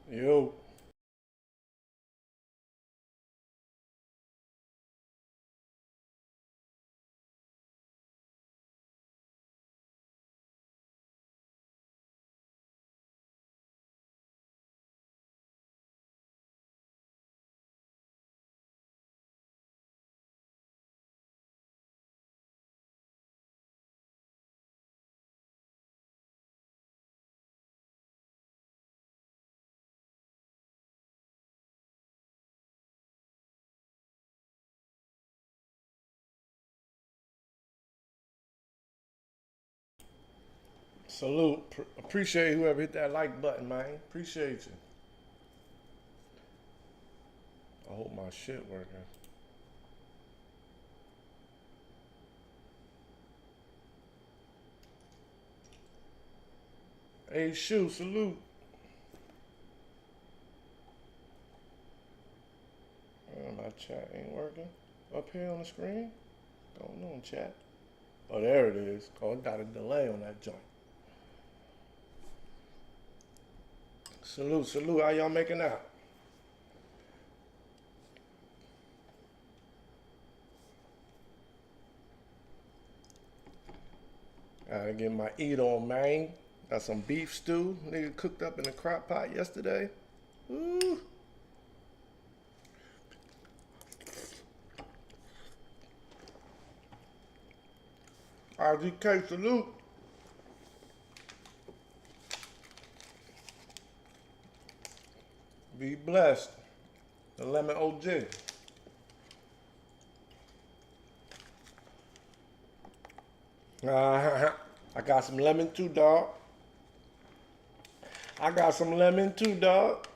Yo, salute. Appreciate whoever hit that like button, man. Appreciate you. I hope my shit working. Hey, shoe, salute. My chat ain't working. Up here on the screen? Going on, chat. Oh, there it is. Oh, it got a delay on that joint. Salute, salute. How y'all making out? Gotta get my eat on, man. Got some beef stew. Nigga cooked up in the crock pot yesterday. Ooh. RGK, salute. Be blessed. The lemon OG. I got some lemon too, dog. I got some lemon too, dog.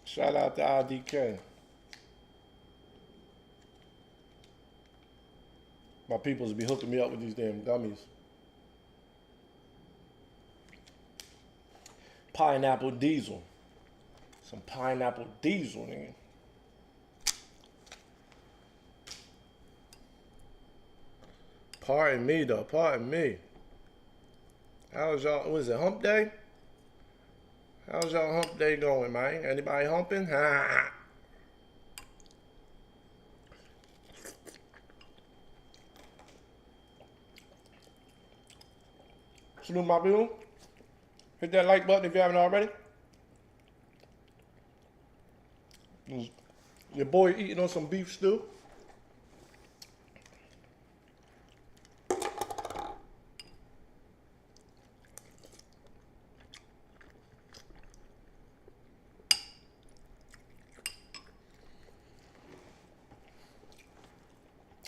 Shout out to IDK. My peoples be hooking me up with these damn gummies. Pineapple diesel. Some pineapple diesel, nigga. Pardon me, though. Pardon me. How's y'all? Was it hump day? How's y'all hump day going, man? Anybody humping? Salute my people. Hit that like button if you haven't already. Your boy eating on some beef stew.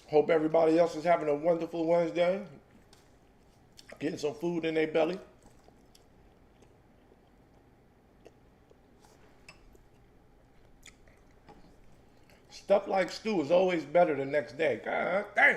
Hope everybody else is having a wonderful Wednesday. Getting some food in their belly. Stuff like stew is always better the next day. God dang.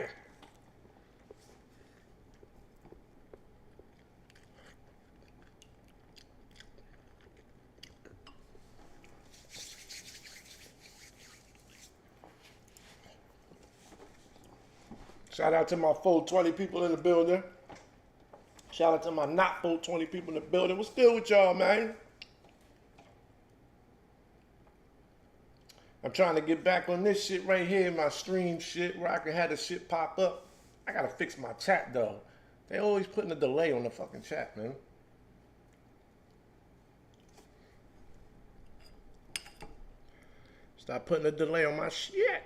Shout out to my full 20 people in the building. Shout out to my not full 20 people in the building. What's still with y'all, man? I'm trying to get back on this shit right here, my stream shit, where I can have the shit pop up. I gotta fix my chat, though. They always putting a delay on the fucking chat, man. Stop putting a delay on my shit.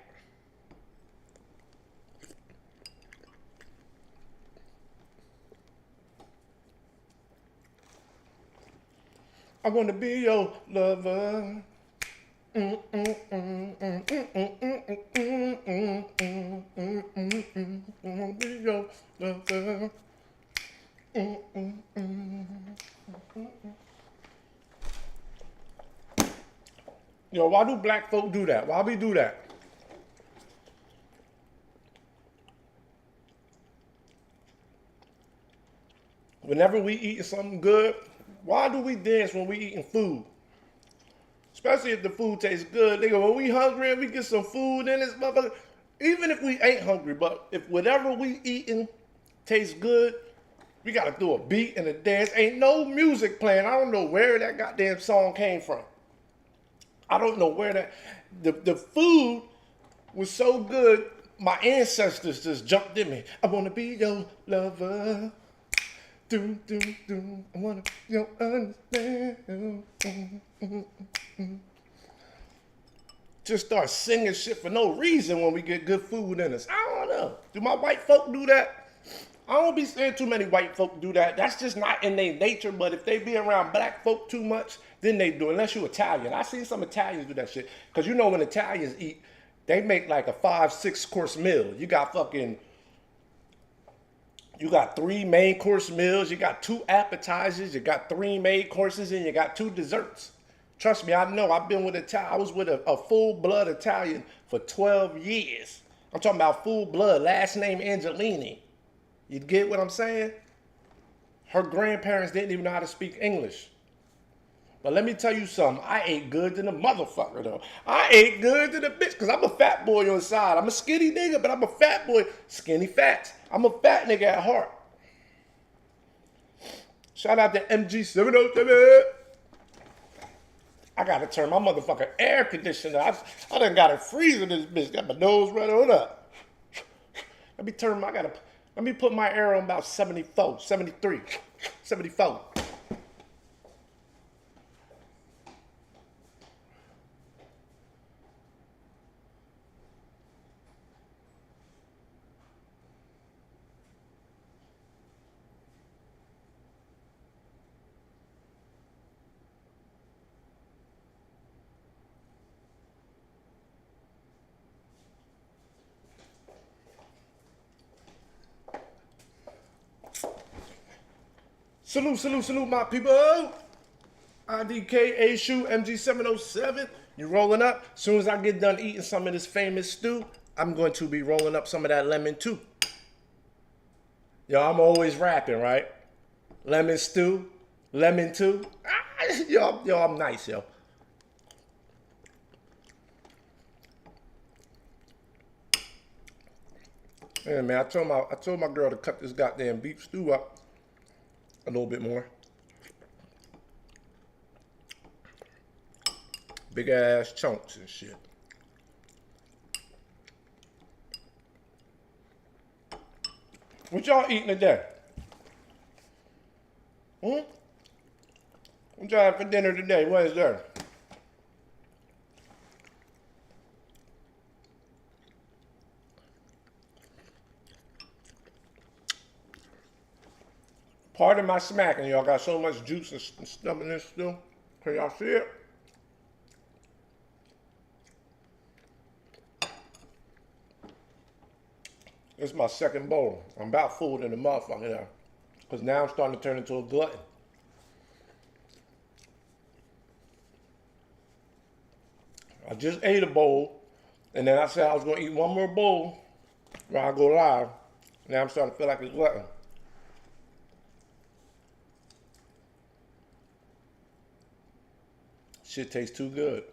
I want to be your lover. Be your lover. Yo, why do black folk do that? Why we do that? Whenever we eating something good, why do we dance when we eating food? Especially if the food tastes good. Nigga, when we hungry and we get some food in this motherfucker, even if we ain't hungry, but if whatever we eating tastes good, We gotta do a beat and a dance. Ain't no music playing. I don't know where that goddamn song came from. I don't know where that. The food was so good, my ancestors just jumped in me. I wanna be your lover. Do, do, do. I wanna you understand. Just start singing shit for no reason when we get good food in us. I don't know. Do my white folk do that? I don't be seeing too many white folk do that. That's just not in their nature. But if they be around black folk too much, then they do. Unless you Italian. I seen some Italians do that shit. Because you know when Italians eat, they make like a 5-6 course meal. You got 3 main course meals. You got 2 appetizers. You got 3 main courses, and you got 2 desserts. Trust me, I know. I've been with Italian. I was with a full blood Italian for 12 years. I'm talking about full blood, last name Angelini. You get what I'm saying? Her grandparents didn't even know how to speak English. But let me tell you something. I ate good than a motherfucker, though. I ate good than a bitch, because I'm a fat boy on the side. I'm a skinny nigga, but I'm a fat boy. Skinny fats. I'm a fat nigga at heart. Shout out to MG707. I gotta turn my motherfucking air conditioner. I done got a freezer in this bitch. Got my nose right on up. Let me put my air on about 74, 73, 74. Salute, salute, salute, my people. IDK, A-Shoe, MG707. You rolling up? As soon as I get done eating some of this famous stew, I'm going to be rolling up some of that lemon too. Yo, I'm always rapping, right? Lemon stew, lemon too. Yo, I'm nice, yo. Yeah, man, I told my girl to cut this goddamn beef stew up a little bit more. Big ass chunks and shit. What y'all eating today? What y'all have for dinner today? What is there? Pardon my smacking, y'all. Got so much juice and stuff in this still. Can y'all see it? It's my second bowl. I'm about full in the motherfucker now. Because now I'm starting to turn into a glutton. I just ate a bowl. And then I said I was going to eat one more bowl while I go live. Now I'm starting to feel like a glutton. Shit tastes too good.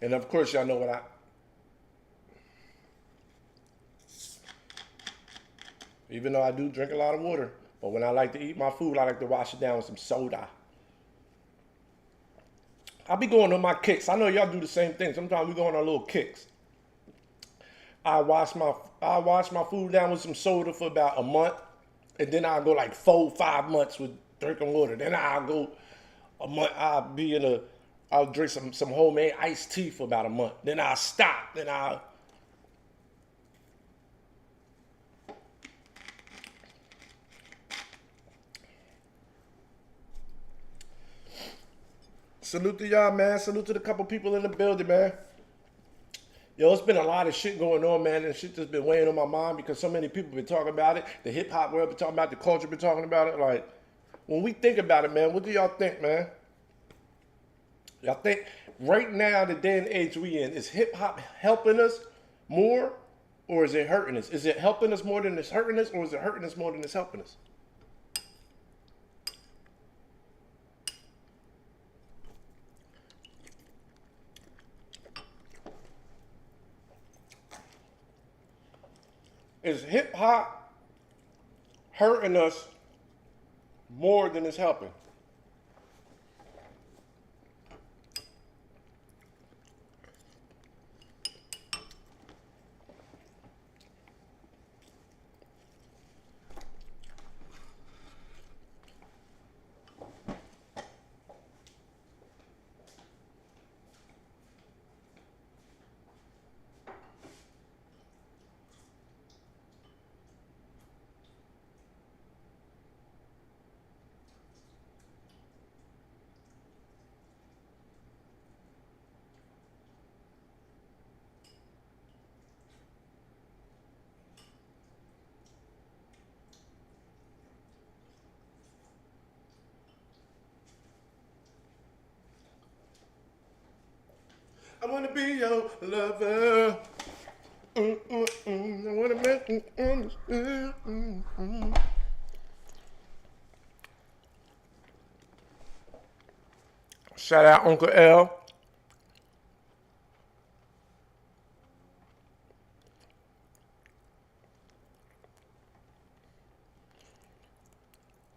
And of course, y'all know what even though I do drink a lot of water, but when I like to eat my food, I like to wash it down with some soda. I be going on my kicks. I know y'all do the same thing. Sometimes we go on our little kicks. I wash my food down with some soda for about a month. And then I'll go like 4-5 months with drinking water. Then I'll go a month. I'll drink some homemade iced tea for about a month. Then I'll stop. Then I'll. Salute to y'all, man. Salute to the couple people in the building, man. Yo, it's been a lot of shit going on, man, and shit just been weighing on my mind because so many people been talking about it. The hip hop world been talking about it, the culture been talking about it. Like, when we think about it, man, what do y'all think, man? Y'all think right now, the day and age we in, is hip hop helping us more or is it hurting us? Is it helping us more than it's hurting us, or is it hurting us more than it's helping us? Is hip hop hurting us more than it's helping? I wanna be your lover. I wanna make you understand. Shout out Uncle L.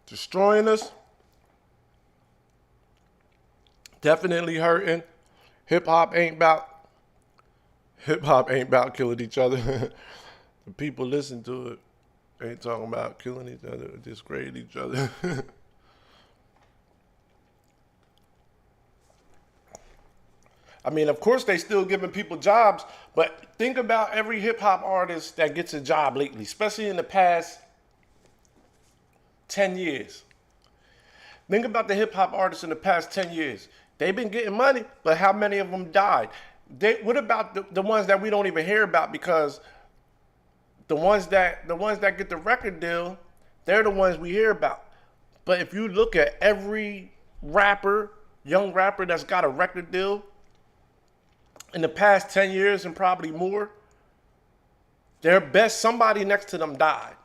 Destroying us. Definitely hurting. Hip hop ain't about killing each other. The people listen to it ain't talking about killing each other, disgrading each other. I mean, of course they still giving people jobs, but think about every hip hop artist that gets a job lately, especially in the past 10 years. Think about the hip hop artists in the past 10 years. They've been getting money, but how many of them died? What about the ones that we don't even hear about? Because the ones that get the record deal, they're the ones we hear about. But if you look at every rapper, young rapper that's got a record deal in the past 10 years and probably more, their best, somebody next to them died.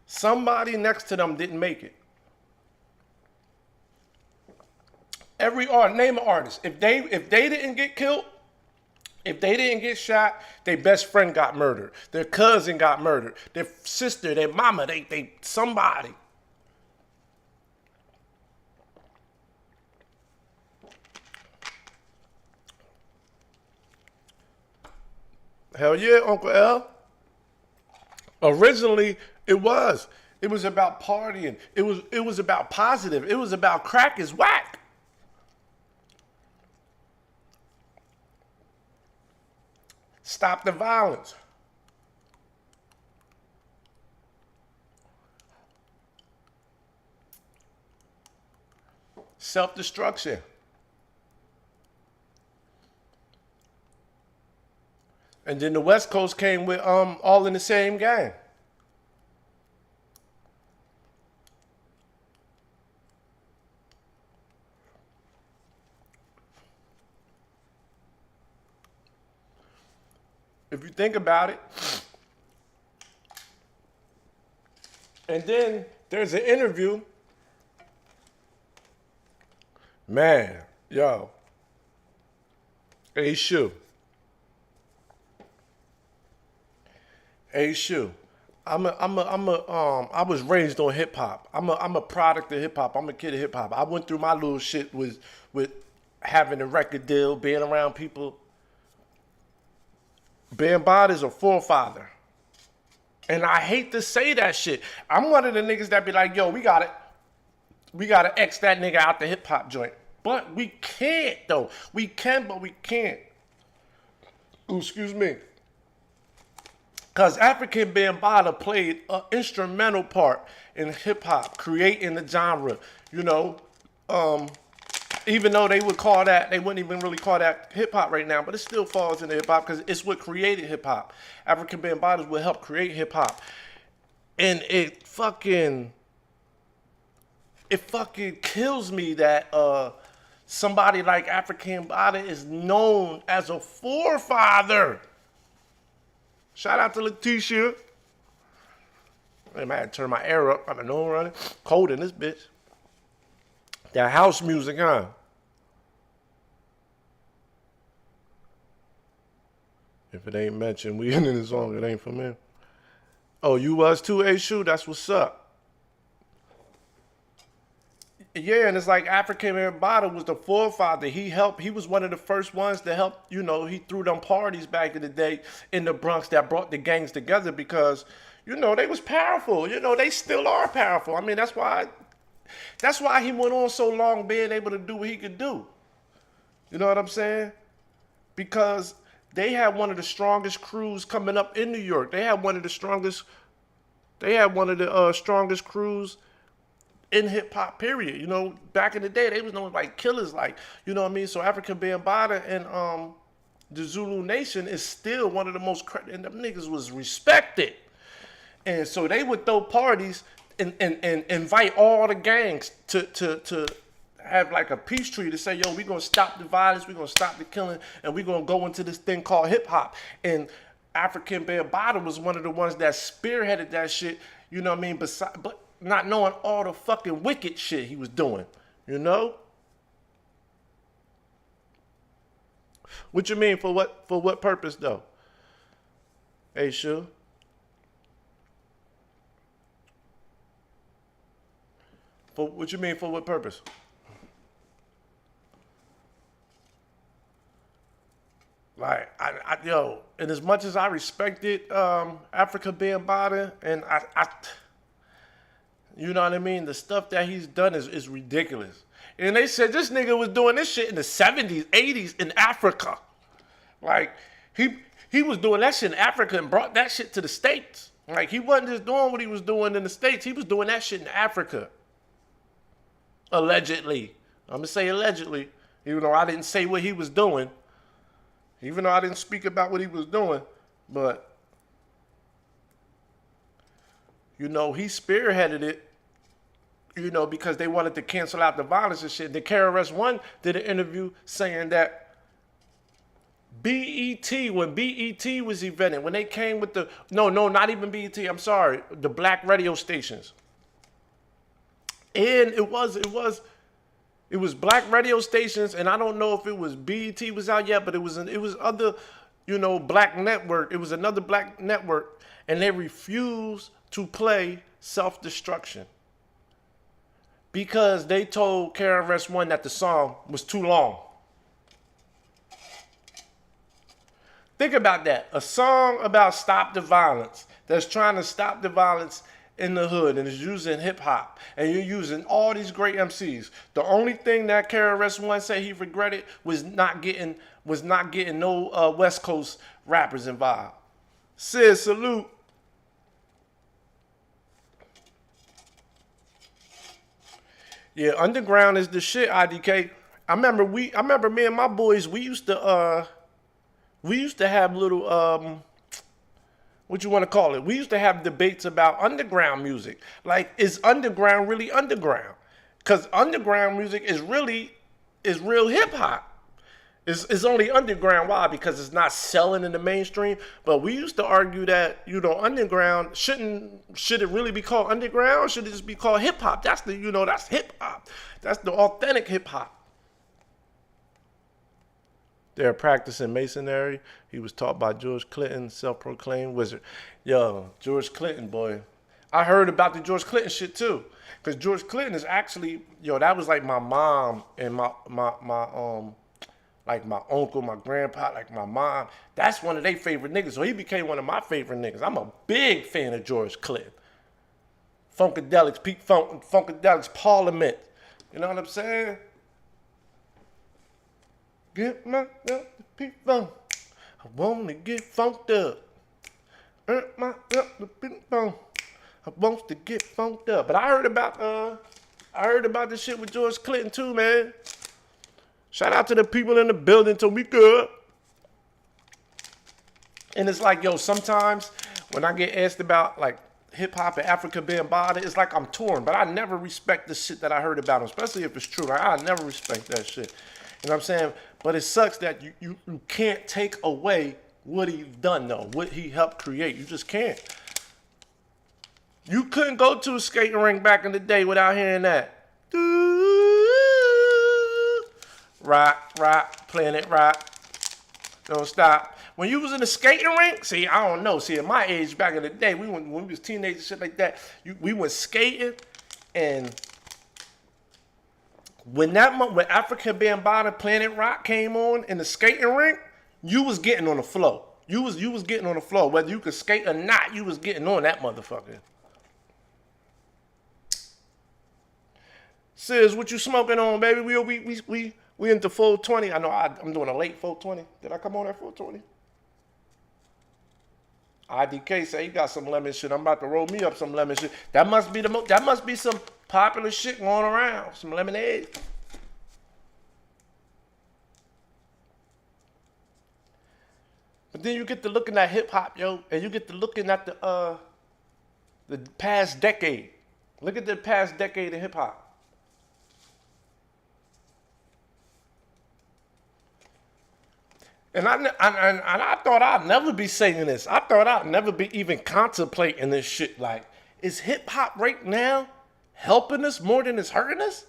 Somebody next to them didn't make it. Every art, name an artist. If they didn't get killed, if they didn't get shot, their best friend got murdered. Their cousin got murdered. Their sister, their mama, they somebody. Hell yeah, Uncle L. Originally, it was. It was about partying. It was about positive. It was about crack is whack. Stop the violence. Self-destruction. And then the West Coast came with all in the same gang. If you think about it. And then there's an interview. Man, yo. Hey, Shoe. Hey, Shoe. I was raised on hip hop. I'm a product of hip hop. I'm a kid of hip hop. I went through my little shit with having a record deal, being around people. Bambaataa is a forefather. And I hate to say that shit. I'm one of the niggas that be like, yo, we gotta X that nigga out the hip hop joint. But we can't though. We can, but we can't. Ooh, excuse me. Because African Bambaataa played an instrumental part in hip hop, creating the genre. You know, even though they wouldn't even really call that hip hop right now, but it still falls into hip hop because it's what created hip hop. African Bambaataa will help create hip hop. And it fucking kills me that somebody like African Bambaataa is known as a forefather. Shout out to Letitia. I had to turn my air up. I know I'm running. Cold in this bitch. That house music, huh? If it ain't mentioned, we in the song, it ain't for me. Oh, you was too, A Shoe? That's what's up. Yeah, and it's like African Bambaataa was the forefather. He was one of the first ones to help, he threw them parties back in the day in the Bronx that brought the gangs together because, they was powerful. They still are powerful. I mean, that's why he went on so long being able to do what he could do. You know what I'm saying? Because they had one of the strongest crews coming up in New York. They had one of the strongest crews in hip hop. Period. Back in the day, they was known like killers. Like, you know what I mean. So African Bambaataa and the Zulu Nation is still one of the most and them niggas was respected. And so they would throw parties and invite all the gangs to have like a peace treaty to say, yo, we're going to stop the violence, we're going to stop the killing, and we're going to go into this thing called hip hop. And African Bambaataa was one of the ones that spearheaded that shit, you know what I mean? But not knowing all the fucking wicked shit he was doing, you know? What you mean for what purpose though? Hey, sure. For what you mean for what purpose? Like, and as much as I respected Africa Bambaataa, and you know what I mean, the stuff that he's done is ridiculous. And they said this nigga was doing this shit in the 70s, 80s in Africa. Like, he was doing that shit in Africa and brought that shit to the States. Like, he wasn't just doing what he was doing in the States, he was doing that shit in Africa. Allegedly. I'm going to say allegedly, even though I didn't say what he was doing. Even though I didn't speak about what he was doing, but, he spearheaded it, because they wanted to cancel out the violence and shit. The KRS-One did an interview saying that BET, when BET was eventing, when they came with no, not even BET, I'm sorry, the black radio stations. And it was black radio stations, and I don't know if it was BET was out yet, but it was other, black network. It was another black network, and they refused to play Self-Destruction because they told KRS-One that the song was too long. Think about that. A song about stop the violence that's trying to stop the violence in the hood and is using hip hop, and you're using all these great MCs. The only thing that KRS-One said he regretted was not getting no West Coast rappers involved. Sid, salute. Yeah, underground is the shit, IDK. I remember me and my boys, we used to have little what you want to call it? We used to have debates about underground music. Like, is underground really underground? Because underground music is real hip hop. It's only underground. Why? Because it's not selling in the mainstream. But we used to argue that, underground should it really be called underground? Or should it just be called hip hop? That's that's hip hop. That's the authentic hip hop. They're practicing masonry. He was taught by George Clinton, self-proclaimed wizard. Yo, George Clinton, boy. I heard about the George Clinton shit too. Because George Clinton is actually, that was like my mom and my like my uncle, my grandpa, like my mom. That's one of their favorite niggas. So he became one of my favorite niggas. I'm a big fan of George Clinton. Funkadelics, Pete Funk, Funkadelics, Parliament. You know what I'm saying? Get myself to Pete Funk. I want to get funked up. Earn myself to Pete Funk. I want to get funked up. But I heard about this shit with George Clinton too, man. Shout out to the people in the building till we good. And it's like, sometimes when I get asked about like hip hop and Africa Bambaataa, it's like I'm torn. But I never respect the shit that I heard about him, especially if it's true. Like, I never respect that shit. You know what I'm saying? But it sucks that you can't take away what he's done, though, what he helped create. You just can't. You couldn't go to a skating rink back in the day without hearing that. Rock, rock, playing it rock. Don't stop. When you was in the skating rink, see, I don't know. See, at my age back in the day, when we was teenagers, shit like that, we went skating, and when African Bambaataa Planet Rock came on in the skating rink, you was getting on the floor. You was getting on the floor. Whether you could skate or not, you was getting on that motherfucker. Sis, what you smoking on, baby? We into 420. I know I'm doing a late 420. Did I come on at 420? IDK say he got some lemon shit. I'm about to roll me up some lemon shit. That must be some popular shit going around. Some lemonade. But then you get to looking at hip hop, yo, and you get to looking at the past decade. Look at the past decade of hip hop. And I thought I'd never be saying this. I thought I'd never be even contemplating this shit. Like, is hip hop right now helping us more than it's hurting us?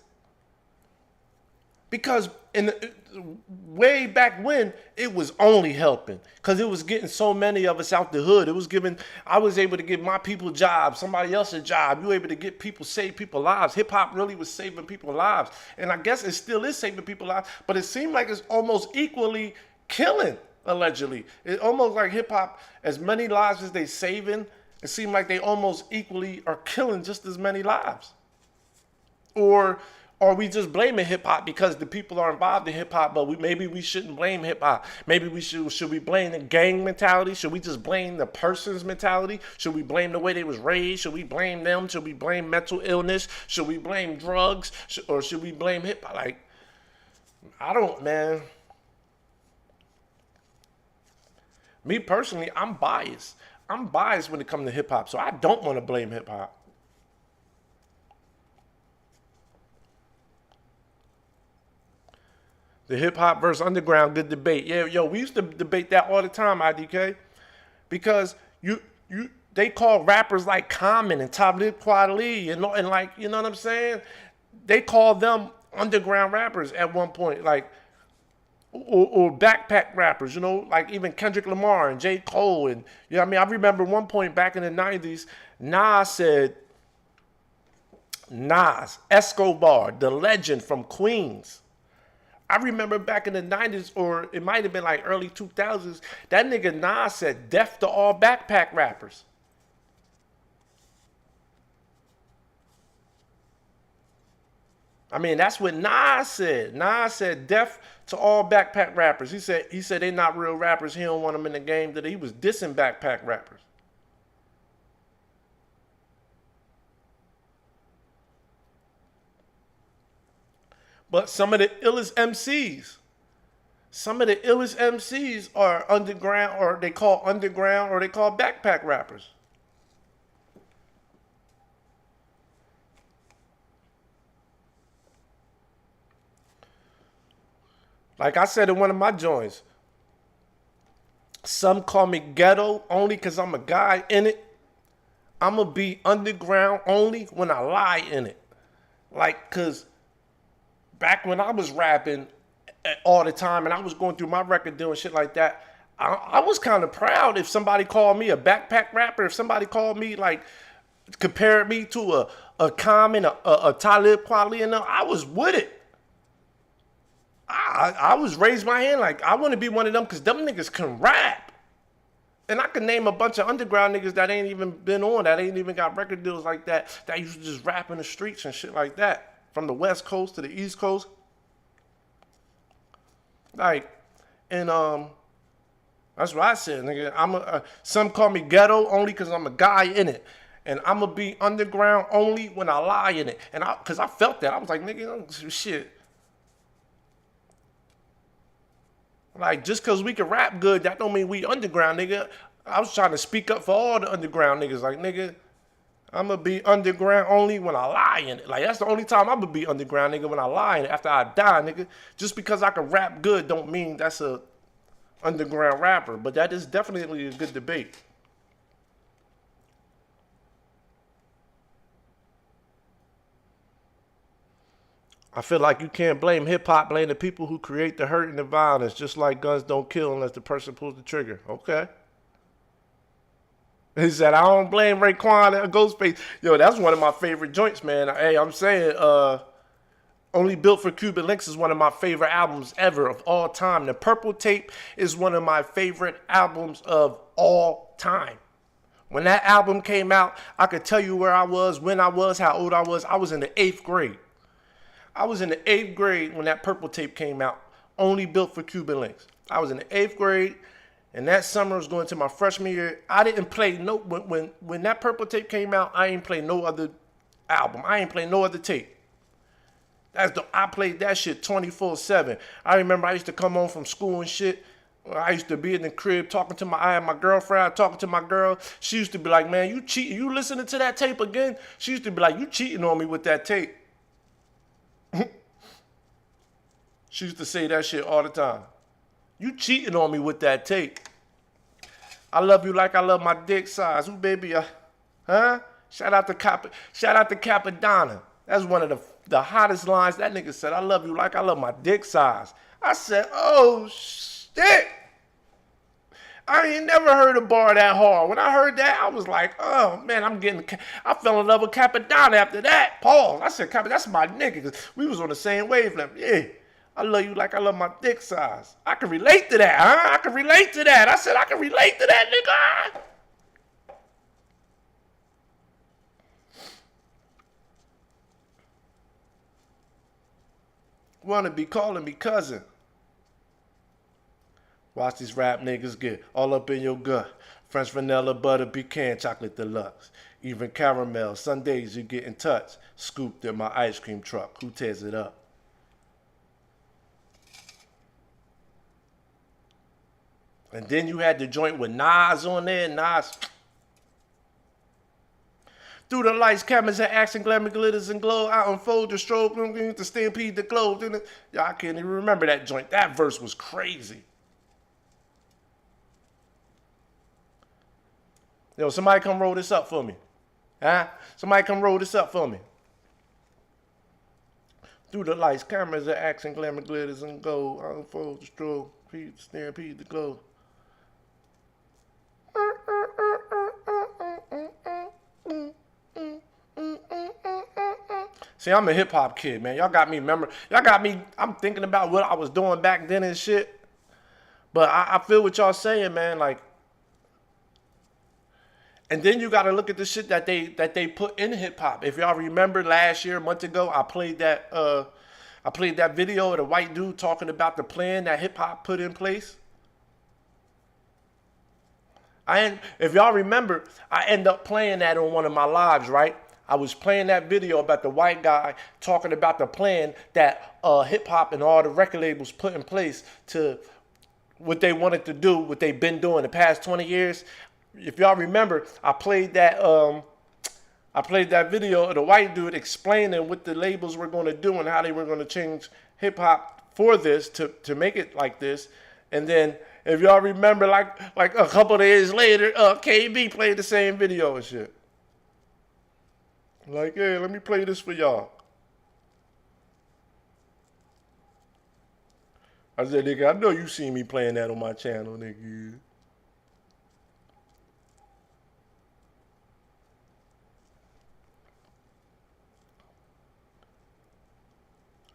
Because way back when, it was only helping. Because it was getting so many of us out the hood. I was able to give my people jobs, somebody else a job. You were able to get people, save people's lives. Hip hop really was saving people's lives. And I guess it still is saving people's lives. But it seemed like it's almost equally killing, allegedly. It's almost like hip hop, as many lives as they saving, it seemed like they almost equally are killing just as many lives. Or are we just blaming hip hop because the people are involved in hip hop, but maybe we shouldn't blame hip hop? Maybe should we blame the gang mentality? Should we just blame the person's mentality? Should we blame the way they was raised? Should we blame them? Should we blame mental illness? Should we blame drugs? Or should we blame hip hop? Like, I don't, man. Me personally, I'm biased. I'm biased when it comes to hip hop, so I don't want to blame hip hop. The hip hop versus underground, good debate. Yeah, yo, we used to debate that all the time, IDK, because they call rappers like Common and Talib Kweli and like, you know what I'm saying? They call them underground rappers at one point, like. Or backpack rappers, you know, like even Kendrick Lamar and J. Cole. And, you know what I mean? I remember one point back in the 90s, Nas, Escobar, the legend from Queens. I remember back in the 90s, or it might have been like early 2000s, that nigga Nas said, death to all backpack rappers. I mean, that's what Nas said. Nas said death to all backpack rappers. He said they not real rappers. He don't want them in the game. That he was dissing backpack rappers. But some of the illest MCs are underground, or they call underground, or they call backpack rappers. Like I said in one of my joints, some call me ghetto only because I'm a guy in it. I'm going to be underground only when I lie in it. Like, because back when I was rapping all the time and I was going through my record deal and shit like that, I was kind of proud if somebody called me a backpack rapper, if somebody called me, like, compared me to a Common, a Talib Kweli, and I was with it. I was raised my hand like, I want to be one of them because them niggas can rap. And I can name a bunch of underground niggas that ain't even been on, that ain't even got record deals like that used to just rap in the streets and shit like that. From the West Coast to the East Coast. Like, and that's what I said, nigga. Some call me ghetto only because I'm a guy in it. And I'm going to be underground only when I lie in it. And because I felt that. I was like, nigga, shit. Like, just because we can rap good, that don't mean we underground, nigga. I was trying to speak up for all the underground niggas. Like, nigga, I'm going to be underground only when I lie in it. Like, that's the only time I'm going to be underground, nigga, when I lie in it after I die, nigga. Just because I can rap good don't mean that's a underground rapper. But that is definitely a good debate. I feel like you can't blame hip hop, blame the people who create the hurt and the violence, just like guns don't kill unless the person pulls the trigger. Okay. He said, I don't blame Raekwon and Ghostface. Yo, that's one of my favorite joints, man. Hey, I'm saying, Only Built for Cuban Links is one of my favorite albums ever of all time. The Purple Tape is one of my favorite albums of all time. When that album came out, I could tell you where I was, when I was, how old I was. I was in the 8th grade. I was in the 8th grade when that Purple Tape came out. Only Built for Cuban Links. I was in the 8th grade, and that summer was going to my freshman year. I didn't play no when that Purple Tape came out. I ain't play no other album. I ain't play no other tape. I played that shit 24/7. I remember I used to come home from school and shit. I used to be in the crib talking to I had my girlfriend, talking to my girl. She used to be like, man, you cheating. You listening to that tape again? She used to be like, you cheating on me with that tape. She used to say that shit all the time. You cheating on me with that tape. I love you like I love my dick size. Ooh, baby, huh? Shout out to Capadonna. That's one of the hottest lines. That nigga said, I love you like I love my dick size. I said, oh, shit. I ain't never heard a bar that hard. When I heard that, I was like, oh, man, I fell in love with Capadonna after that. Pause. I said, Capadonna, that's my nigga. 'Cause we was on the same wavelength. Yeah. I love you like I love my dick size. I can relate to that, huh? I can relate to that. I said, I can relate to that, nigga. Wanna be calling me cousin. Watch these rap niggas get all up in your gut. French vanilla, butter, pecan, chocolate deluxe. Even caramel, Sundays you get in touch. Scooped in my ice cream truck. Who tears it up? And then you had the joint with Nas on there. Nas. Through the lights, cameras, and action, glamour, glitters, and glow, I unfold the strobe, to stampede the globe. Y'all I can't even remember that joint. That verse was crazy. Yo, somebody come roll this up for me. Huh? Somebody come roll this up for me. Through the lights, cameras, and action, glamour, glitters, and gold, I unfold the strobe, stampede the globe. See, I'm a hip hop kid, man. Y'all got me, I'm thinking about what I was doing back then and shit. But I feel what y'all saying, man. Like, and then you gotta look at the shit that they put in hip hop. If y'all remember last year, a month ago, I played that video of the white dude talking about the plan that hip hop put in place. If y'all remember, I end up playing that on one of my lives, right? I was playing that video about the white guy talking about the plan that hip hop and all the record labels put in place to what they wanted to do, what they've been doing the past 20 years. If y'all remember, I played that video of the white dude explaining what the labels were going to do and how they were going to change hip hop for this to make it like this. And then if y'all remember, like a couple of days later, KB played the same video and shit. Like, hey, let me play this for y'all. I said, nigga, I know you seen me playing that on my channel, nigga.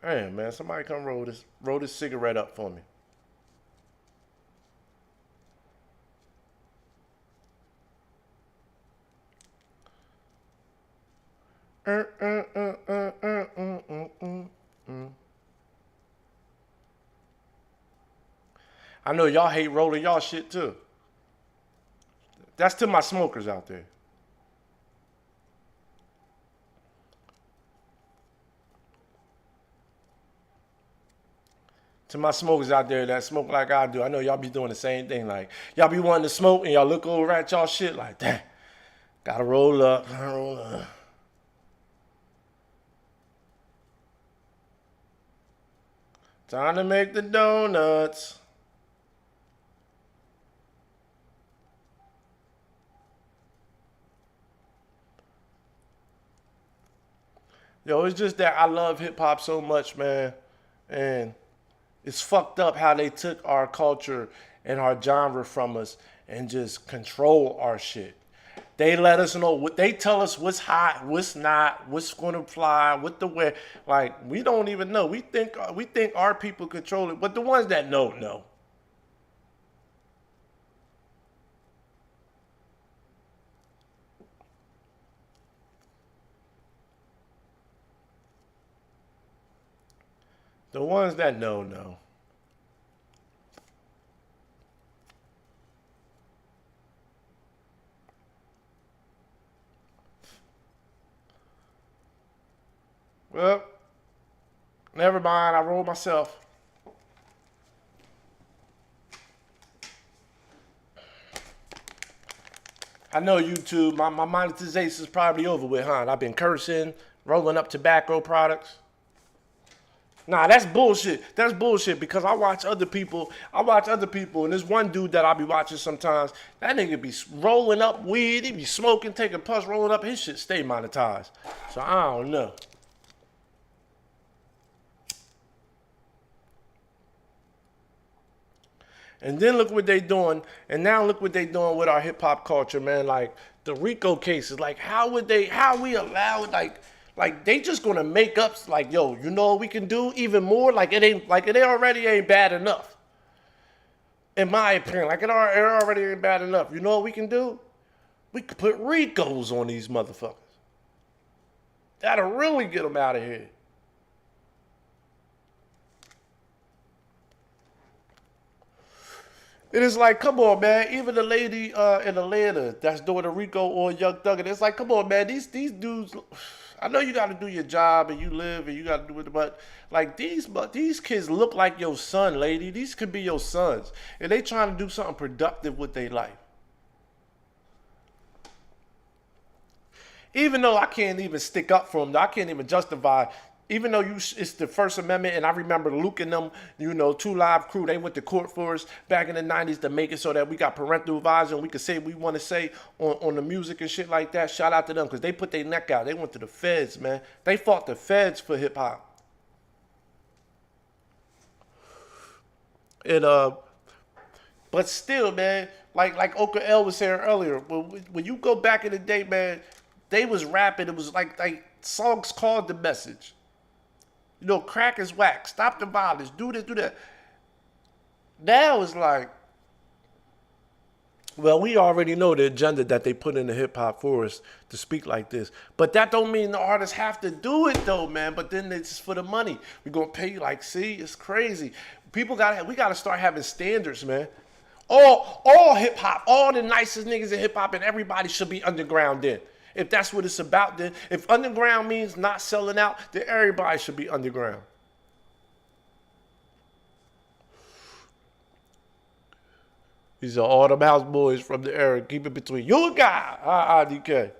Hey, man, somebody come roll this cigarette up for me. I know y'all hate rolling y'all shit too. That's to my smokers out there. To my smokers out there that smoke like I do, I know y'all be doing the same thing. Like, y'all be wanting to smoke and y'all look over at y'all shit like, damn, gotta roll up, gotta roll up. Time to make the donuts. Yo, it's just that I love hip hop so much, man. And it's fucked up how they took our culture and our genre from us and just control our shit. They let us know what they tell us what's hot, what's not, what's gonna fly, what the way. Like we don't even know. We think our people control it, but the ones that know. The ones that know. Well, never mind. I rolled myself. I know YouTube. My monetization is probably over with, huh? I've been cursing, rolling up tobacco products. Nah, that's bullshit. That's bullshit because I watch other people. And there's one dude that I be watching sometimes. That nigga be rolling up weed. He be smoking, taking puffs, rolling up. His shit stay monetized. So I don't know. And then look what they doing. And now look what they doing with our hip hop culture, man. Like the Rico cases. Like how we allow like they just gonna make up like, yo, you know what we can do even more? Like it already ain't bad enough. In my opinion. Like it already ain't bad enough. You know what we can do? We could put Ricos on these motherfuckers. That'll really get them out of here. It is like, come on, man. Even the lady in Atlanta that's doing a Rico or Young Thug, it's like, come on, man. These dudes. I know you got to do your job and you live and you got to do it, but like these kids look like your son, lady. These could be your sons, and they trying to do something productive with their life. Even though I can't even stick up for them, I can't even justify. Even though it's the First Amendment, and I remember Luke and them, Two Live Crew, they went to court for us back in the '90s to make it so that we got parental advisory and we could say what we want to say on the music and shit like that. Shout out to them because they put their neck out. They went to the feds, man. They fought the feds for hip hop. And but still, man, like Oka L was saying earlier, when you go back in the day, man, they was rapping. It was like songs called the message. Crack is whack. Stop the violence. Do this, do that. Now it's like, well, we already know the agenda that they put in the hip hop for us to speak like this. But that don't mean the artists have to do it though, man. But then it's for the money. We're gonna pay you like, see, it's crazy. We gotta start having standards, man. All hip hop, all the nicest niggas in hip hop and everybody should be underground then. If that's what it's about, then if underground means not selling out, then everybody should be underground. These are all them house boys from the era. Keep it between you and God. DK.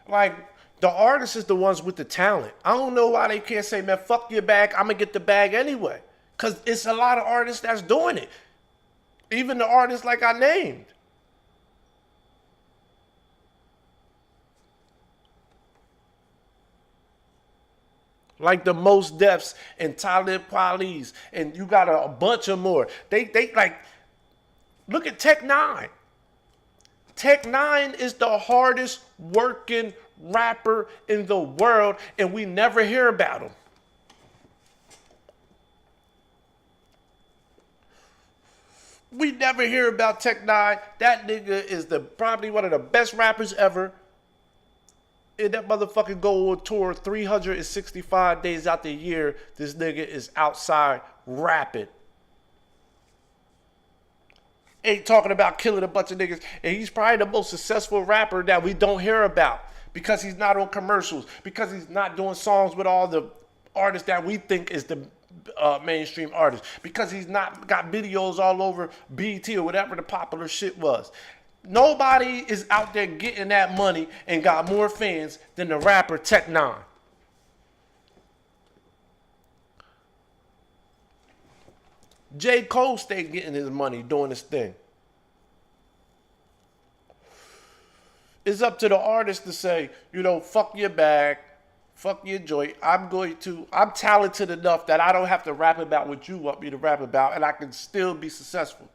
Like, the artist is the ones with the talent. I don't know why they can't say, man, fuck your bag. I'm going to get the bag anyway. Because it's a lot of artists that's doing it. Even the artists like I named. Like the Most Defs and Talib Kweli's, and you got a bunch of more. They like, look at Tech Nine. Tech Nine is the hardest working rapper in the world, and we never hear about him. We never hear about Tech Nine. That nigga is probably one of the best rappers ever. And that motherfucker go on tour 365 days out the year. This nigga is outside rapping. Ain't talking about killing a bunch of niggas. And he's probably the most successful rapper that we don't hear about. Because he's not on commercials. Because he's not doing songs with all the artists that we think is the mainstream artists. Because he's not got videos all over BT or whatever the popular shit was. Nobody is out there getting that money and got more fans than the rapper Tech Nine. J. Cole stayed getting his money doing his thing. It's up to the artist to say, fuck your bag, fuck your joint. I'm talented enough that I don't have to rap about what you want me to rap about, and I can still be successful.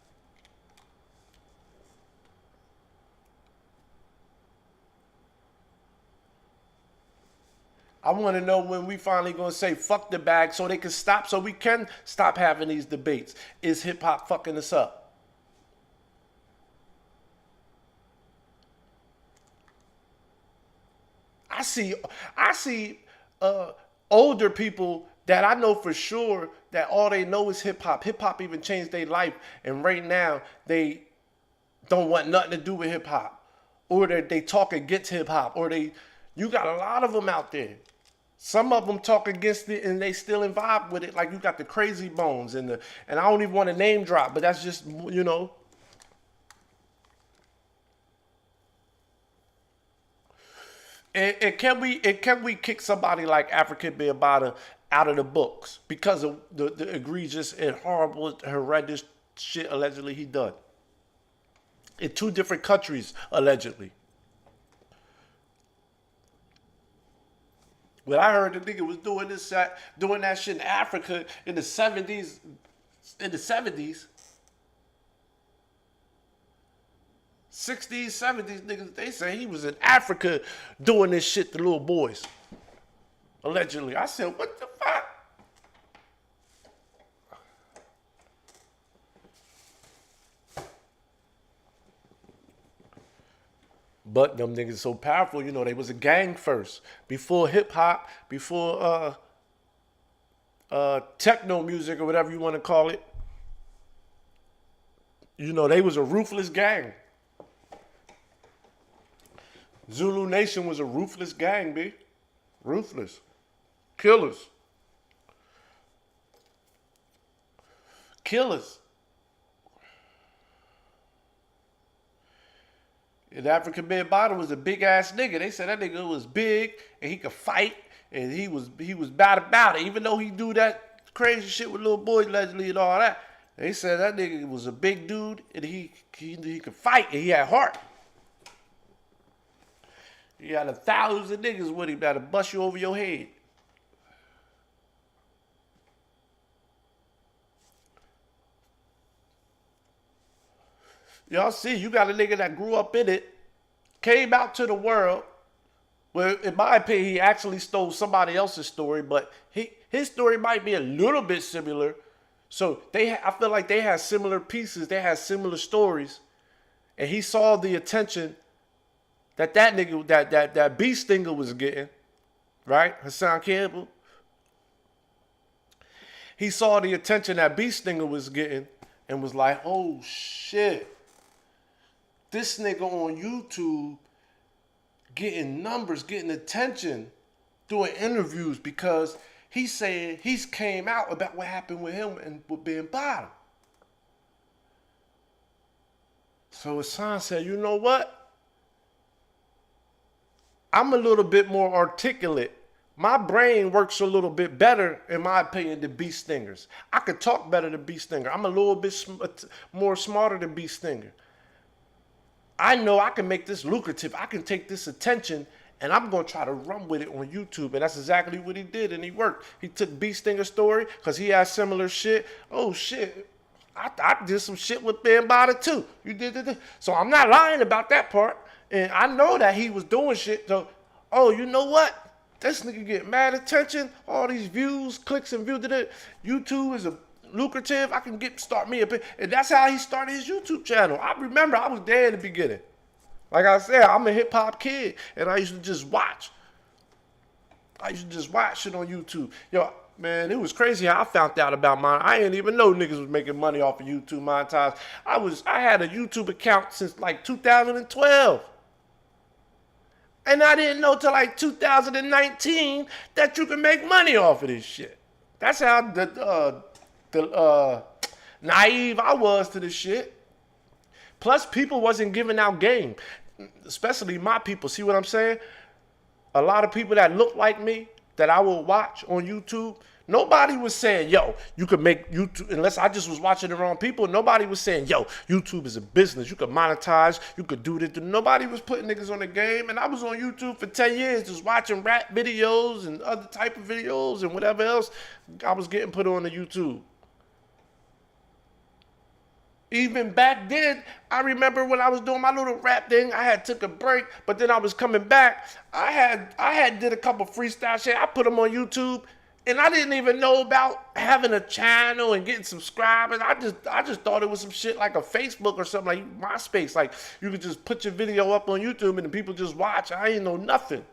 I want to know when we finally going to say fuck the bag so they can stop, so we can stop having these debates. Is hip hop fucking us up? I see older people that I know for sure that all they know is hip hop. Hip hop even changed their life, and right now they don't want nothing to do with hip hop, or they talk against hip hop, or you got a lot of them out there. Some of them talk against it and they still involved with it. Like you got the Crazy Bones and I don't even want to name drop, but that's just And can we kick somebody like African Bambaataa out of the books because of the egregious and horrible, horrendous shit allegedly he done in two different countries allegedly? But I heard the nigga was doing that shit in Africa in the 70s. In the 70s, 60s, 70s, niggas, they say he was in Africa doing this shit to little boys. Allegedly. I said, what the fuck? But them niggas so powerful, they was a gang first. Before hip hop, before techno music or whatever you want to call it. They was a ruthless gang. Zulu Nation was a ruthless gang, B. Ruthless. Killers. Killers. And African Bambaataa was a big ass nigga. They said that nigga was big and he could fight and he was bad about it. Even though he do that crazy shit with little boys allegedly and all that. They said that nigga was a big dude and he could fight and he had heart. He had 1,000 niggas with him that'll bust you over your head. Y'all see, you got a nigga that grew up in it, came out to the world, where in my opinion, he actually stole somebody else's story, but his story might be a little bit similar. So I feel like they had similar pieces, they had similar stories, and he saw the attention that nigga, that beast stinger was getting, right? Hassan Campbell. He saw the attention that beast stinger was getting and was like, oh shit. This nigga on YouTube getting numbers, getting attention, doing interviews because he's saying he's came out about what happened with him and with being bottom. So Hassan said, you know what? I'm a little bit more articulate. My brain works a little bit better, in my opinion, than Beast Stingers. I could talk better than Beast Stinger. I'm a little bit more smarter than Beast Stinger. I know I can make this lucrative. I can take this attention, and I'm going to try to run with it on YouTube. And that's exactly what he did, and he worked. He took Beast Stinger's story because he had similar shit. Oh, shit. I did some shit with Bambaataa, too. You did it. So I'm not lying about that part. And I know that he was doing shit. So, oh, you know what? This nigga get mad attention. All these views, clicks and views. YouTube is a lucrative. I can start me a bit. And that's how he started his YouTube channel. I remember I was there in the beginning. Like I said, I'm a hip hop kid. And I used to just watch. Shit on YouTube. Yo, man, it was crazy how I found out about mine. I didn't even know niggas was making money off of YouTube monetize. I had a YouTube account since like 2012. And I didn't know till like 2019 that you can make money off of this shit. That's how naive I was to this shit. Plus, people wasn't giving out game, especially my people. See what I'm saying? A lot of people that look like me that I will watch on YouTube, Nobody was saying, yo, you could make YouTube, unless I just was watching the wrong people. Nobody was saying, yo, YouTube is a business. You could monetize. You could do this. Nobody was putting niggas on the game. And I was on YouTube for 10 years just watching rap videos and other type of videos and whatever else I was getting put on the YouTube. Even back then, I remember when I was doing my little rap thing, I had took a break, but then I was coming back. I had did a couple freestyle shit. I put them on YouTube. And I didn't even know about having a channel and getting subscribers. I just thought it was some shit like a Facebook or something like MySpace. Like you could just put your video up on YouTube and the people just watch. I ain't know nothing.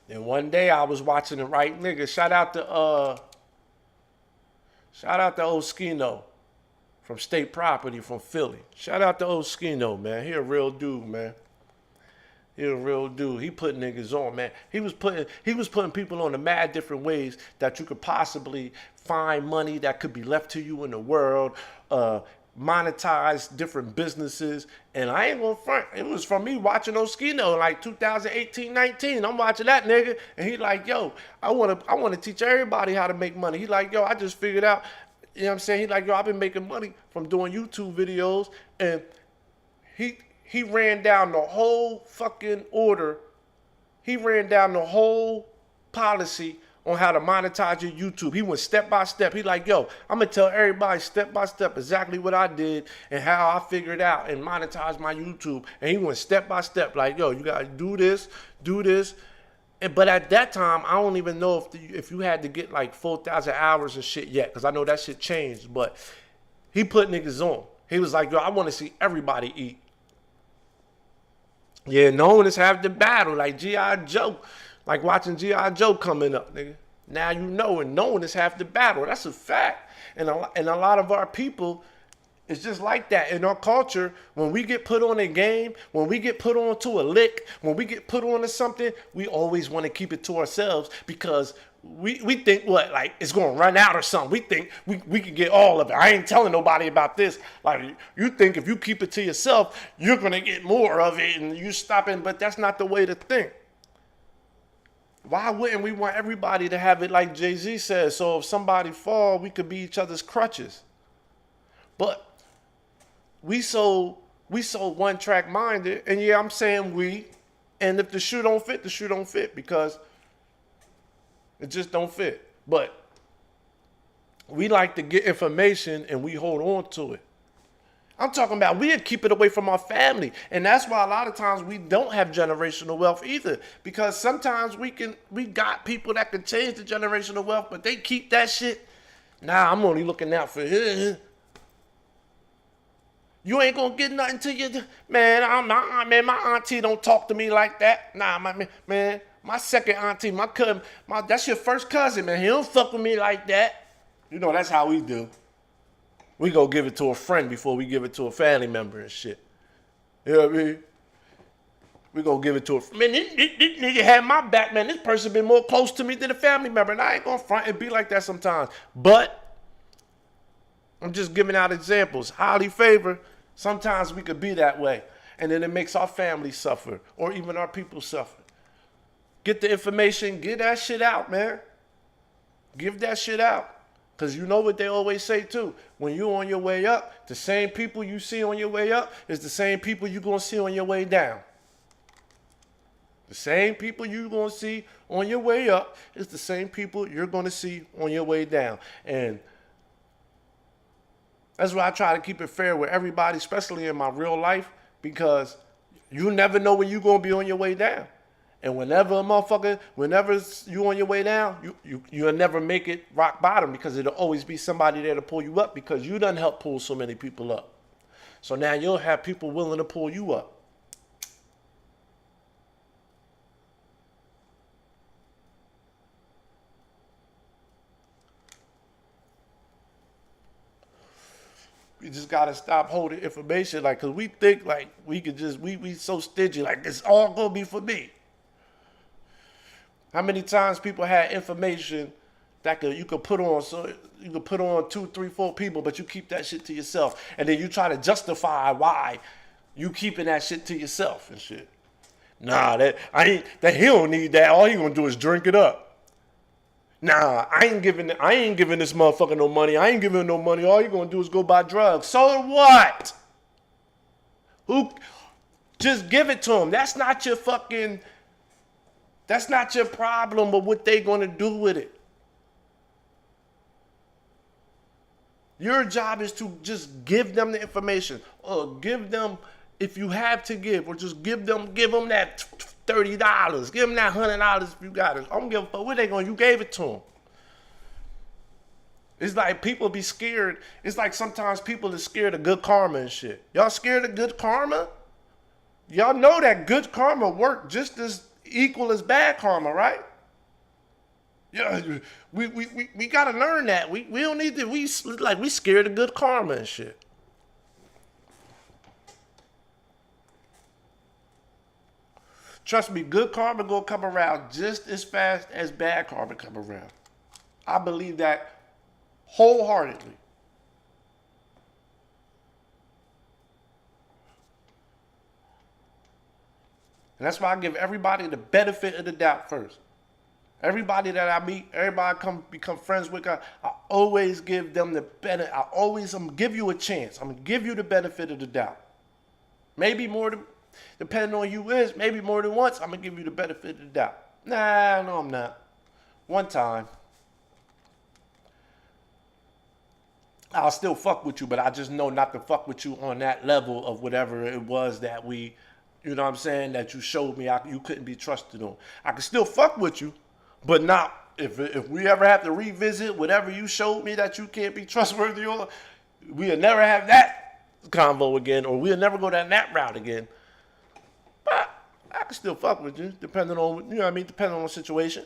And one day I was watching the right nigga. Shout out to old Skino from State Property from Philly. Shout out to old Skino, man. He a real dude, man. He a real dude. He put niggas on, man. He was putting people on the mad different ways that you could possibly find money that could be left to you in the world, monetize different businesses. And I ain't gonna front. It was from me watching Oskino like 2018, 19. I'm watching that nigga, and he like, yo, I wanna teach everybody how to make money. He like, yo, I just figured out, you know what I'm saying? He like, yo, I've been making money from doing YouTube videos, and he ran down the whole fucking order. He ran down the whole policy on how to monetize your YouTube. He went step by step. He like, yo, I'm going to tell everybody step by step exactly what I did and how I figured out and monetize my YouTube. And he went step by step like, yo, you got to do this, do this. But at that time, I don't even know if you had to get like 4,000 hours and shit yet, because I know that shit changed. But he put niggas on. He was like, yo, I want to see everybody eat. Yeah, knowing is half the battle, like G.I. Joe. Like watching G.I. Joe coming up, nigga. Now you know, and knowing is half the battle. That's a fact. And a lot of our people, it's just like that. In our culture, when we get put on a game, when we get put on to a lick, when we get put on to something, we always want to keep it to ourselves because we think what, like it's gonna run out or something. We think we can get all of it. I ain't telling nobody about this. Like you think if you keep it to yourself, you're gonna get more of it and you stopping, but that's not the way to think. Why wouldn't we want everybody to have it like Jay-Z says? So if somebody fall, we could be each other's crutches. But we so one track minded, and yeah, I'm saying we, and if the shoe don't fit, the shoe don't fit because it just don't fit. But we like to get information and we hold on to it. I'm talking about we'd keep it away from our family. And that's why a lot of times we don't have generational wealth either. Because sometimes we got people that can change the generational wealth, but they keep that shit. Nah, I'm only looking out for him. You ain't gonna get nothing to you. Man, my auntie don't talk to me like that. Nah, man. My second auntie, my cousin, that's your first cousin, man. He don't fuck with me like that. You know, that's how we do. We go give it to a friend before we give it to a family member and shit. You know what I mean? We go give it to a friend. Man, this nigga had my back, man. This person been more close to me than a family member. And I ain't gonna front and be like that sometimes. But I'm just giving out examples. Highly favored. Sometimes we could be that way. And then it makes our family suffer or even our people suffer. Get the information, get that shit out, man. Give that shit out. Because you know what they always say too. When you're on your way up, the same people you see on your way up is the same people you're going to see on your way down. The same people you're going to see on your way up is the same people you're going to see on your way down. And that's why I try to keep it fair with everybody, especially in my real life, because you never know when you're going to be on your way down. And whenever you on your way down, you'll never make it rock bottom because it'll always be somebody there to pull you up because you done helped pull so many people up. So now you'll have people willing to pull you up. We just gotta stop holding information like, cause we think like we could just we so stingy like it's all gonna be for me. How many times people had information that you could put on, so you could put on 2, 3, 4 people, but you keep that shit to yourself, and then you try to justify why you keeping that shit to yourself and shit. Nah, that he don't need that. All he gonna do is drink it up. Nah, I ain't giving this motherfucker no money. I ain't giving him no money. All you gonna do is go buy drugs. So what? Who just give it to him. That's not your problem of what they gonna do with it. Your job is to just give them the information, or give them, if you have to give, or just give them that $30, give them that $100 if you got it. I don't give a fuck what they going. You gave it to them. It's like people be scared. It's like sometimes people are scared of good karma and shit. Y'all scared of good karma? Y'all know that good karma work just as equal as bad karma, right? Yeah, we gotta learn that. We don't need to. We scared of good karma and shit. Trust me, good karma gonna come around just as fast as bad karma come around. I believe that wholeheartedly. And that's why I give everybody the benefit of the doubt first. Everybody that I meet, everybody come become friends with, I always give them the benefit. I'm gonna give you a chance. I'm gonna give you the benefit of the doubt. Maybe more than, depending on you is, maybe more than once, I'm gonna give you the benefit of the doubt. Nah, no, I'm not. One time, I'll still fuck with you, but I just know not to fuck with you on that level of whatever it was that we, you know what I'm saying, that you showed me you couldn't be trusted on. I can still fuck with you, but not if we ever have to revisit whatever you showed me that you can't be trustworthy on, we'll never have that convo again, or we'll never go down that route again. But I can still fuck with you, depending on, you know what I mean, depending on the situation.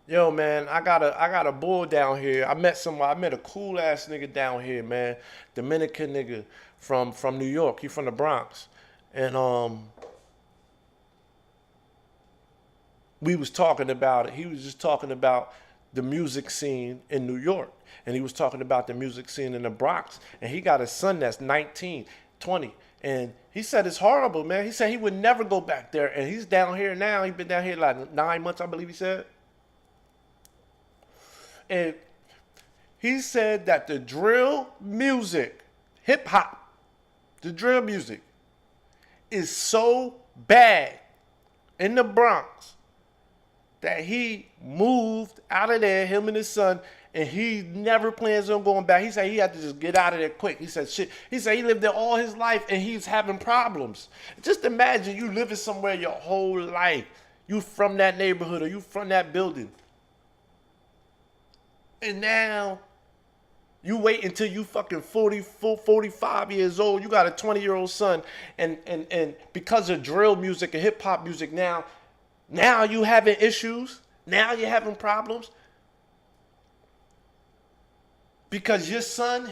Yo, man, I got a bull down here. I met a cool ass nigga down here, man. Dominican nigga from New York. He from the Bronx. And we was talking about it. He was just talking about the music scene in New York. And he was talking about the music scene in the Bronx. And he got a son that's 19, 20. And he said it's horrible, man. He said he would never go back there. And he's down here now. He's been down here like 9 months, I believe he said. And he said that the drill music, hip hop, the drill music is so bad in the Bronx that he moved out of there, him and his son, and he never plans on going back. He said he had to just get out of there quick. He said shit. He said he lived there all his life and he's having problems. Just imagine you living somewhere your whole life. You from that neighborhood or you from that building. And now, you wait until you fucking 45 years old. You got a 20-year-old son. And because of drill music and hip-hop music now you having issues. Now you're having problems. Because his son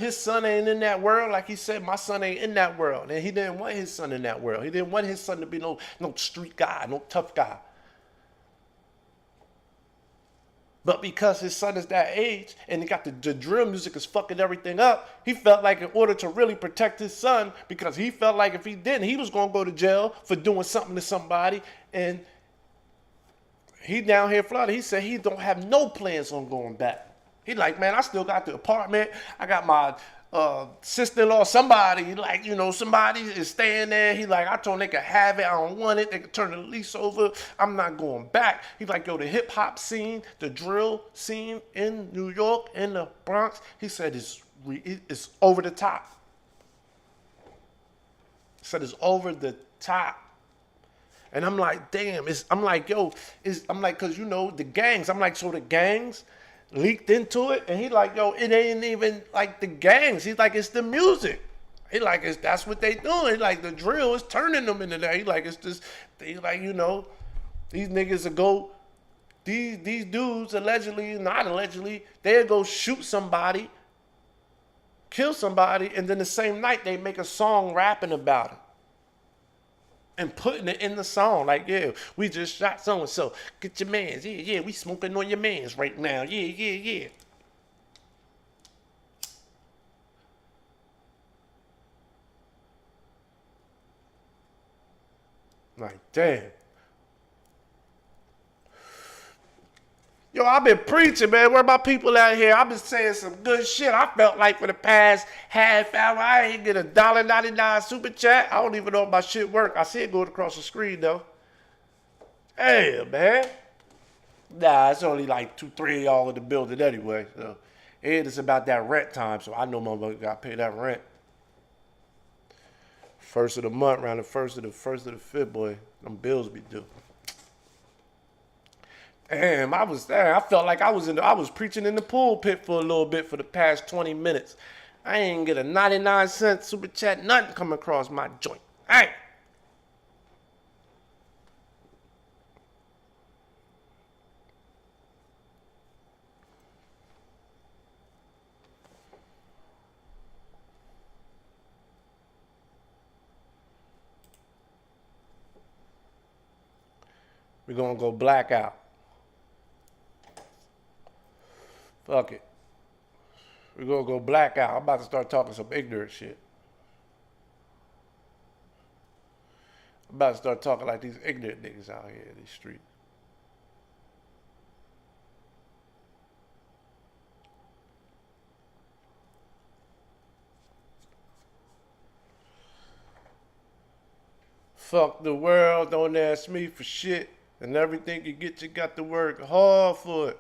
ain't in that world. Like he said, my son ain't in that world. And he didn't want his son in that world. He didn't want his son to be no street guy, no tough guy. But because his son is that age and he got the drill music is fucking everything up, he felt like in order to really protect his son, because he felt like if he didn't, he was going to go to jail for doing something to somebody. And he down here in Florida, he said he don't have no plans on going back. He like, man, I still got the apartment. I got my sister-in-law, somebody, like, you know, somebody is staying there. He like, I told them they could have it. I don't want it. They could turn the lease over. I'm not going back. He like, yo, the hip-hop scene, the drill scene in New York, in the Bronx, he said it's over the top. He said it's over the top. And I'm like, damn, I'm like, cause you know, the gangs, I'm like, so the gangs leaked into it, and he like, yo, it ain't even like the gangs. He's like, it's the music. He like, that's what they doing. He like, the drill is turning them into that. He like, it's just, they like, you know, these niggas will go, these dudes allegedly, not allegedly, they'll go shoot somebody, kill somebody, and then the same night they make a song rapping about it. And putting it in the song, like, yeah, we just shot so-and-so. Get your mans. Yeah, we smoking on your mans right now. Yeah. Damn. Yo, I've been preaching, man. Where my people out here? I've been saying some good shit. I felt like for the past half hour, I ain't get $1.99 super chat. I don't even know if my shit work. I see it going across the screen, though. Hey, man. Nah, it's only like 2, 3 of y'all in the building anyway. So, and it's about that rent time, so I know motherfucker got to pay that rent. First of the month, around the first of the fifth, boy, them bills be due. Damn, I felt like I was preaching in the pulpit for a little bit for the past 20 minutes. I ain't get a 99-cent super chat, nothing come across my joint. Hey. We're gonna go blackout. Fuck it. We're gonna go blackout. I'm about to start talking some ignorant shit. I'm about to start talking like these ignorant niggas out here in these streets. Fuck the world, don't ask me for shit. And everything you get, you got to work hard for it.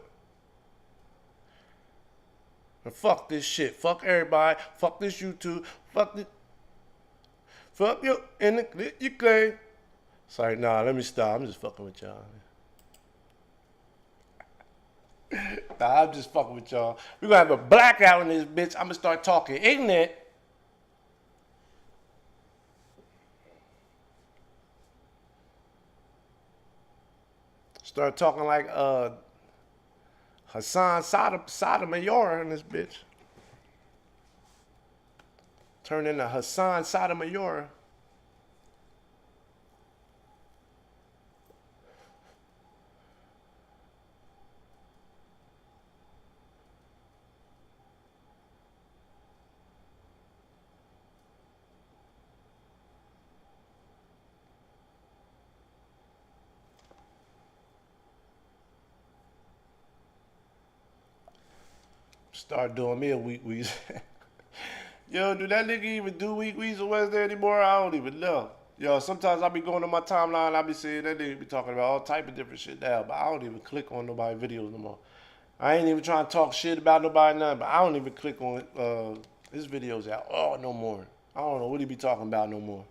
And fuck this shit. Fuck everybody. Fuck this YouTube. Fuck this. Fuck you in the you claim. Sorry, nah, let me stop. I'm just fucking with y'all. Nah, I'm just fucking with y'all. We're gonna have a blackout in this bitch. I'm gonna start talking ignorant. Start talking like Hassan Sotomayor in this bitch. Turn into Hassan Sotomayor. Start doing me a week weasel. Yo, do that nigga even do week weasel Wednesday anymore? I don't even know. Yo, sometimes I be going on my timeline, I be seeing that nigga be talking about all type of different shit now, but I don't even click on nobody's videos no more. I ain't even trying to talk shit about nobody, nothing, but I don't even click on his videos out. Oh, no more. I don't know what he be talking about no more.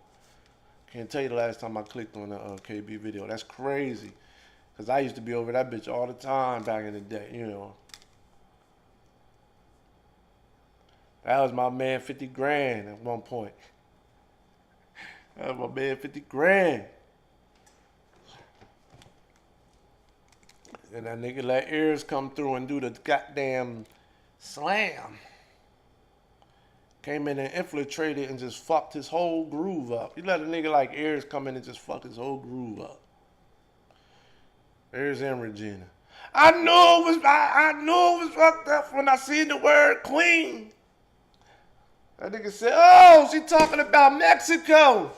Can't tell you the last time I clicked on a KB video. That's crazy. Because I used to be over that bitch all the time back in the day, you know. That was my man 50 grand at one point. That was my man 50 grand. And that nigga let ears come through and do the goddamn slam. Came in and infiltrated and just fucked his whole groove up. He let a nigga like ears come in and just fuck his whole groove up. Ears and Regina. I knew it was fucked up when I seen the word queen. That nigga said, oh, she talking about Mexico.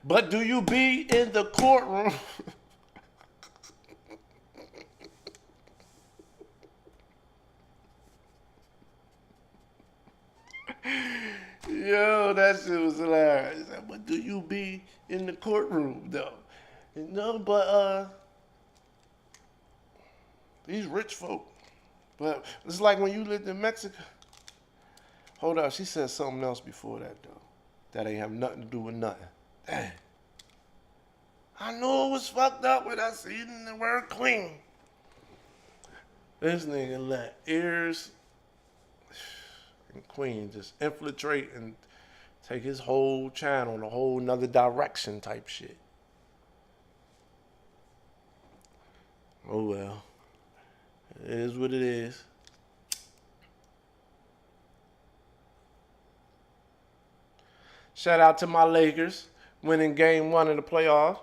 But do you be in the courtroom? Yo, that shit was hilarious. But do you be in the courtroom though? No, but these rich folk. But it's like when you lived in Mexico. Hold up, she said something else before that though. That ain't have nothing to do with nothing. Dang. I knew it was fucked up when I seen the word queen. This nigga let ears and queen just infiltrate and take his whole channel in a whole nother direction type shit. Oh well. It is what it is. Shout out to my Lakers winning game 1 of the playoffs.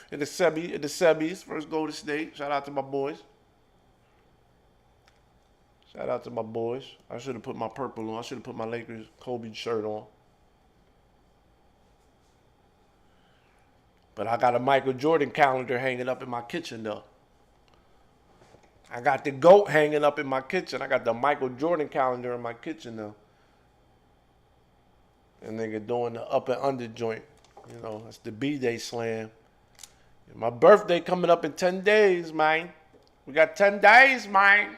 In the semis, first Golden State. Shout out to my boys. Shout out to my boys. I should have put my purple on. I should have put my Lakers Kobe shirt on. But I got a Michael Jordan calendar hanging up in my kitchen though. I got the GOAT hanging up in my kitchen. I got the Michael Jordan calendar in my kitchen though. And nigga doing the up and under joint. You know, that's the B-Day slam. And my birthday coming up in 10 days, man. We got 10 days, man.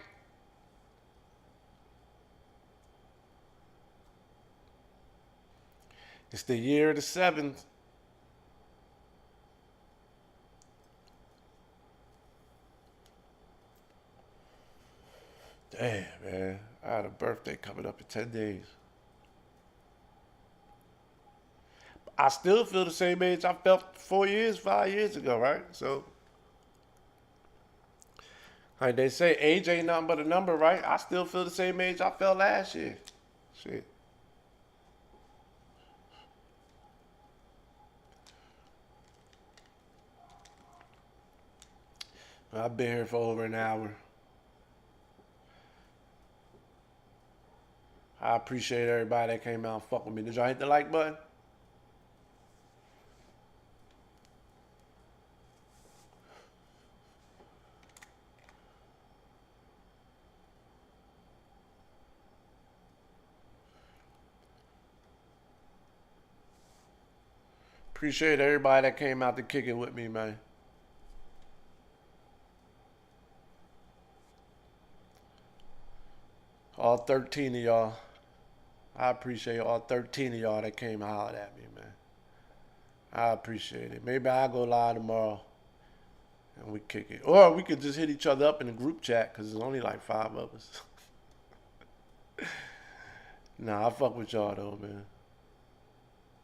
It's the year of the seventh. Damn, man. I had a birthday coming up in 10 days. I still feel the same age I felt 4 years, 5 years ago, right? So, like they say, age ain't nothing but a number, right? I still feel the same age I felt last year. Shit. I've been here for over an hour. I appreciate everybody that came out and fuck with me. Did y'all hit the like button? Appreciate everybody that came out to kick it with me, man. All 13 of y'all. I appreciate all 13 of y'all that came and hollered at me, man. I appreciate it. Maybe I'll go live tomorrow and we kick it. Or we could just hit each other up in the group chat because there's only like 5 of us. Nah, I fuck with y'all though, man.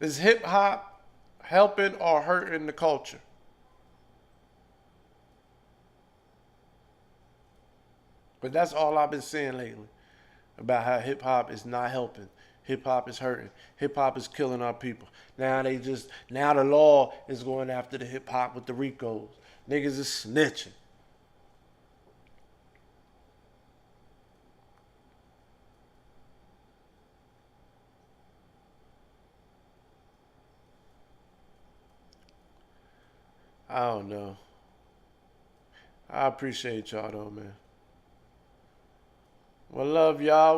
Is hip hop helping or hurting the culture? But that's all I've been saying lately about how hip hop is not helping. Hip hop is hurting. Hip hop is killing our people. Now the law is going after the hip hop with the Ricos. Niggas is snitching. I don't know. I appreciate y'all though, man. Well, love y'all.